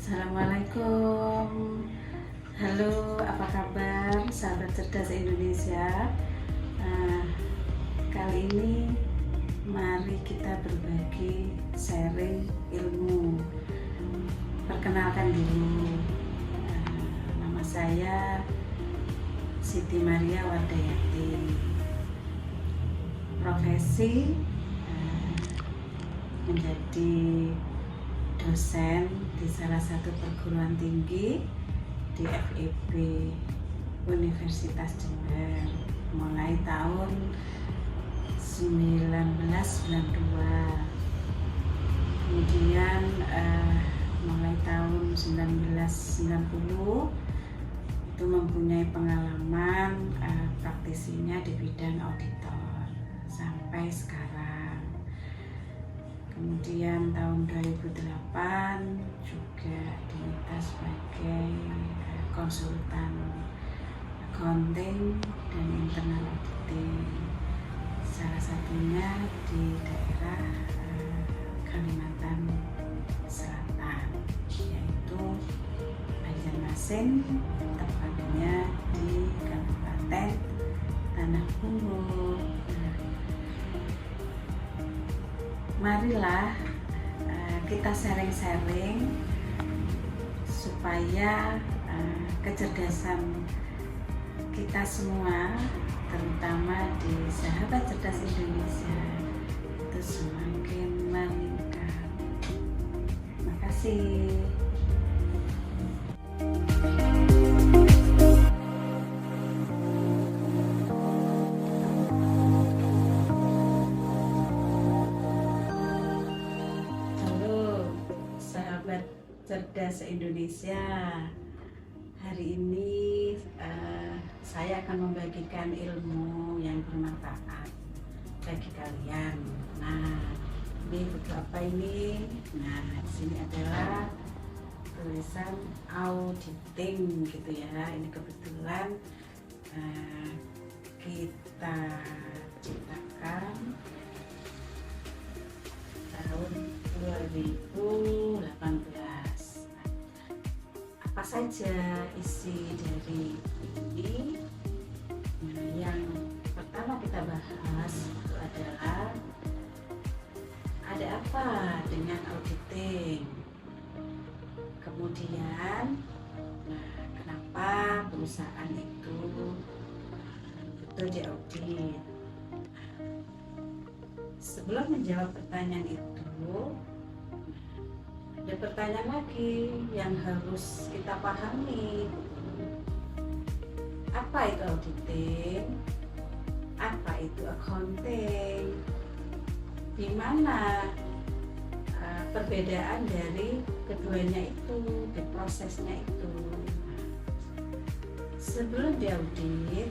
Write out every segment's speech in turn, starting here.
Assalamualaikum. Halo, apa kabar sahabat cerdas Indonesia? Nah, kali ini mari kita berbagi sharing ilmu. Perkenalkan dulu, nama saya Siti Maria Wardayati. Profesi menjadi dosen di salah satu perguruan tinggi di FIB Universitas Jember mulai tahun 1992. Kemudian mulai tahun 1990 itu mempunyai pengalaman praktisinya di bidang auditor sampai sekarang. Kemudian tahun 2008 juga diminta sebagai konsultan accounting dan internal auditing, salah satunya di daerah Kalimantan Selatan, yaitu Banjarmasin, tepatnya di Kabupaten Tanah Bumbu. Marilah kita sharing-sharing supaya kecerdasan kita semua, terutama di sahabat cerdas Indonesia, itu semakin meningkat. Terima kasih. Cerdas Indonesia, hari ini saya akan membagikan ilmu yang bermanfaat bagi kalian. Nah, ini buku apa ini? Nah, di sini adalah tulisan auditing gitu ya. Ini kebetulan kita ciptakan tahun 2018. Apa saja isi dari ini? Nah, yang pertama kita bahas itu adalah ada apa dengan auditing. Kemudian, kenapa perusahaan itu betul diaudit? Sebelum menjawab pertanyaan itu, ada pertanyaan lagi yang harus kita pahami. Apa itu auditing? Apa itu accounting? Di mana perbedaan dari keduanya itu, di prosesnya itu? Sebelum diaudit,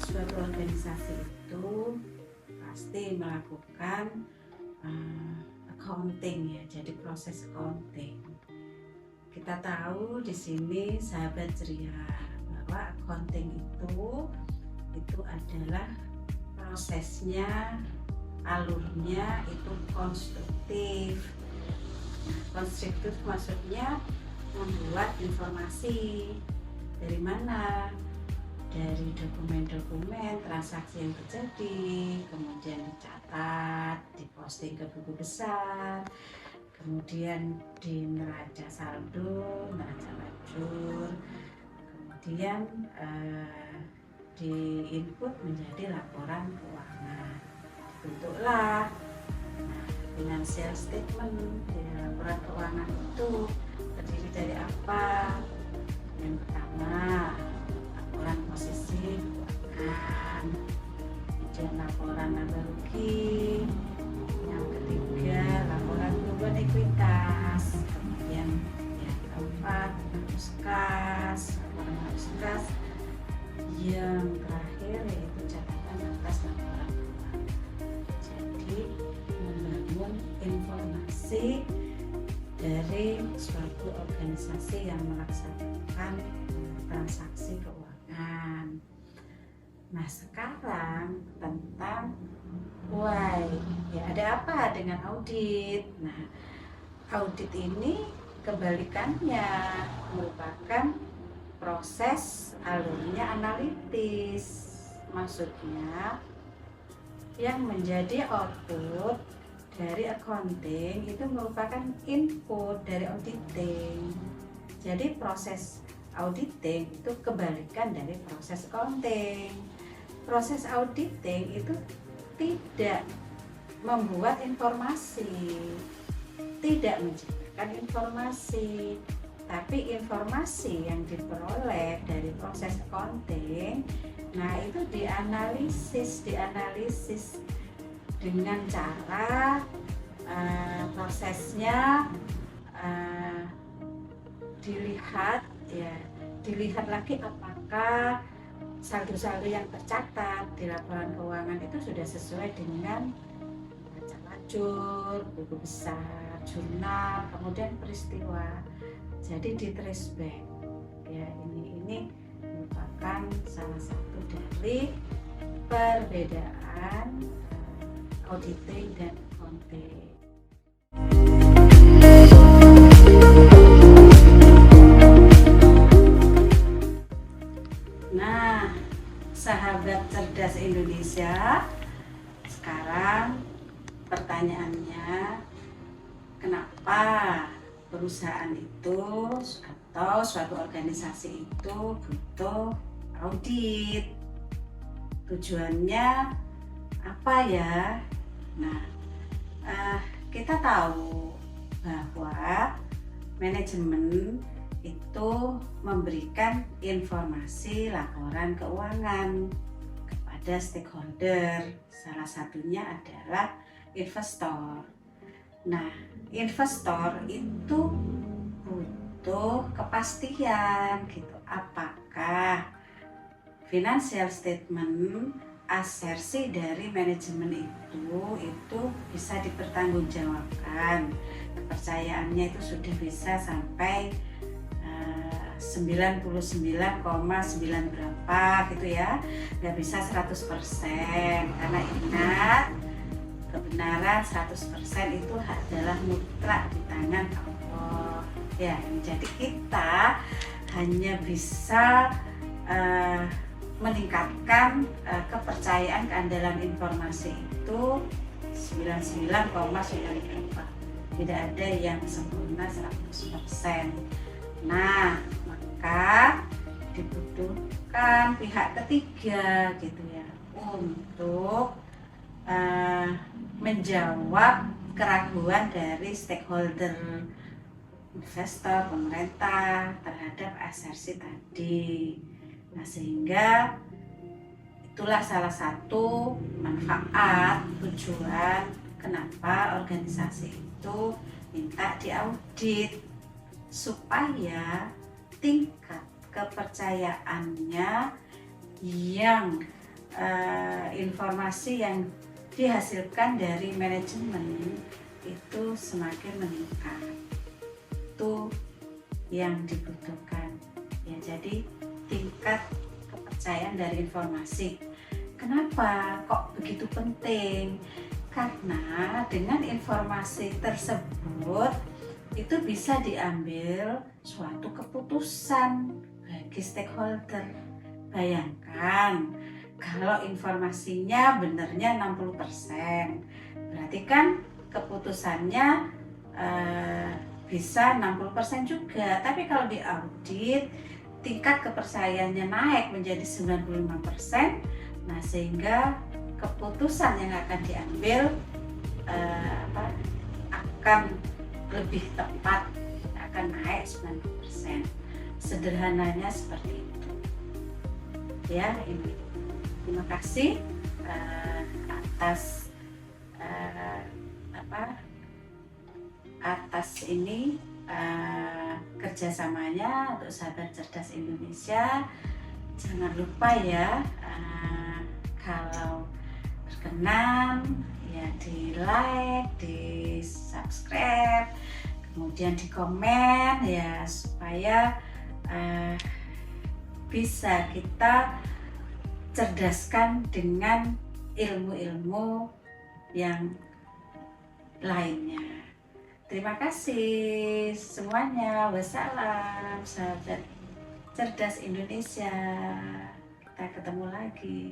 suatu organisasi itu pasti melakukan accounting ya, jadi proses accounting. Kita tahu di sini sahabat ceria bahwa accounting itu adalah prosesnya, alurnya itu konstruktif. Nah, konstruktif maksudnya membuat informasi dari mana? Dari dokumen-dokumen transaksi yang terjadi, kemudian dicatat, diposting ke buku besar, kemudian di neraca saldo, neraca lajur, kemudian di input menjadi laporan keuangan. Dibentuklah financial statement. Di laporan keuangan itu terdiri dari apa? Yang pertama, laporan posisi keuangan, kemudian laporan laba rugi, yang ketiga laporan perubahan ekuitas, kemudian yang keempat arus kas, laporan arus kas, yang terakhir yaitu catatan atas laporan keuangan. Jadi membangun informasi dari suatu organisasi yang melaksanakan transaksi keuangan. Nah, sekarang tentang why, ya ada apa dengan audit? Nah, audit ini kebalikannya merupakan proses alurnya analitis. Maksudnya yang menjadi output dari accounting itu merupakan input dari auditing. Jadi proses auditing itu kebalikan dari proses accounting. Proses auditing itu tidak membuat informasi, tidak menciptakan informasi, tapi informasi yang diperoleh dari proses accounting, nah itu dianalisis dengan cara prosesnya dilihat lagi apakah saldo-saldo yang tercatat di laporan keuangan itu sudah sesuai dengan baca lajur, buku besar, jurnal, kemudian peristiwa. Jadi di trace back. Ya, ini merupakan salah satu dari perbedaan auditing dan accounting. Nah, sahabat cerdas Indonesia, sekarang pertanyaannya, kenapa perusahaan itu atau suatu organisasi itu butuh audit? Tujuannya apa ya? Nah, kita tahu bahwa manajemen itu memberikan informasi laporan keuangan kepada stakeholder. Salah satunya adalah investor. Nah, investor itu butuh kepastian gitu. Apakah financial statement asersi dari manajemen itu bisa dipertanggungjawabkan, kepercayaannya itu sudah bisa sampai 99,9 berapa gitu ya, nggak bisa 100%, karena ingat kebenaran 100% itu adalah mutlak di tangan Allah ya. Jadi kita hanya bisa meningkatkan kepercayaan keandalan informasi itu 99,9. Tidak ada yang sempurna 100%. Nah, maka dibutuhkan pihak ketiga gitu ya untuk menjawab keraguan dari stakeholder, investor, pemerintah terhadap asersi tadi. Nah, sehingga itulah salah satu manfaat tujuan kenapa organisasi itu minta diaudit, supaya tingkat kepercayaannya yang informasi yang dihasilkan dari manajemen itu semakin meningkat. Itu yang dibutuhkan ya. Jadi tingkat kepercayaan dari informasi. Kenapa kok begitu penting? Karena dengan informasi tersebut itu bisa diambil suatu keputusan bagi stakeholder. Bayangkan kalau informasinya benarnya 60%, berarti kan keputusannya bisa 60% juga. Tapi kalau diaudit, tingkat kepercayaannya naik menjadi 95%. Nah, sehingga keputusan yang akan diambil akan lebih tepat, akan naik 90%. Sederhananya seperti itu ya. Ini terima kasih atas ini kerjasamanya untuk sahabat cerdas Indonesia. Jangan lupa ya, kalau berkenan ya di like, di subscribe, kemudian di komen ya, supaya bisa kita cerdaskan dengan ilmu-ilmu yang lainnya. Terima kasih semuanya. Wassalam, sahabat cerdas Indonesia. Kita ketemu lagi.